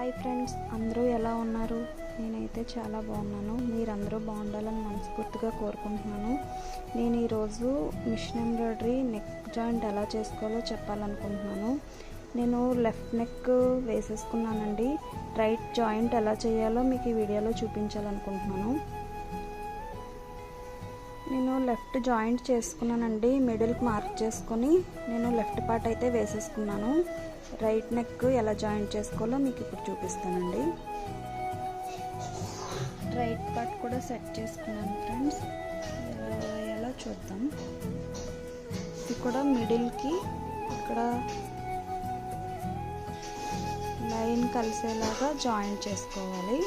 Hi friends, అందరూ ఎలా ఉన్నారు? నేనైతే చాలా బాగున్నాను. మీరందరూ బాగుండాలని మనస్ఫూర్తిగా కోరుకుంటున్నాను. నేను ఈరోజు మిషన్ ఎంబ్రాయిడరీ నెక్ జాయింట్ ఎలా చేసుకోవాలో చెప్పాలనుకుంటున్నాను. నేను లెఫ్ట్ నెక్ వేసేసుకున్నానండి. రైట్ జాయింట్ ఎలా చేయాలో మీకు ఈ వీడియోలో చూపించాలనుకుంటున్నాను. నేను లెఫ్ట్ జాయింట్ చేసుకున్నానండి. మిడిల్కి మార్క్ చేసుకొని నేను లెఫ్ట్ పార్ట్ అయితే వేసేసుకున్నాను. రైట్ నెక్ ఎలా జాయింట్ చేసుకోవాలో మీకు ఇప్పుడు చూపిస్తానండి. రైట్ పార్ట్ కూడా సెట్ చేసుకున్నాను ఫ్రెండ్స్. ఎలా చూద్దాం. ఇది కూడా మిడిల్కి ఇక్కడ లైన్ కలిసేలాగా జాయింట్ చేసుకోవాలి.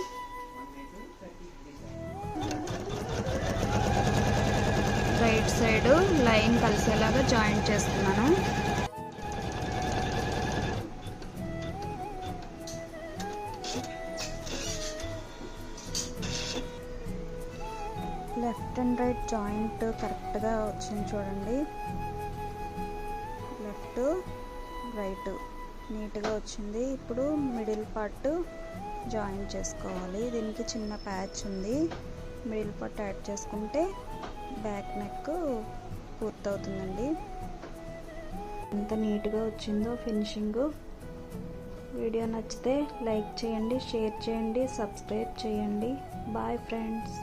రైట్ సైడ్ లైన్ కలిసేలాగా జాయింట్ చేస్తున్నాను. లెఫ్ట్ అండ్ రైట్ జాయింట్ కరెక్ట్గా వచ్చింది చూడండి. లెఫ్ట్ రైట్ నీట్గా వచ్చింది. ఇప్పుడు మిడిల్ పార్ట్ జాయింట్ చేసుకోవాలి. దీనికి చిన్న ప్యాచ్ ఉంది. మిడిల్ పార్ట్ యాడ్ చేసుకుంటే బ్యాక్ నెక్ పూర్తవుతుందండి. ఎంత నీట్గా వచ్చిందో ఫినిషింగ్. వీడియో నచ్చితే లైక్ చేయండి, షేర్ చేయండి, సబ్స్క్రైబ్ చేయండి. Bye friends.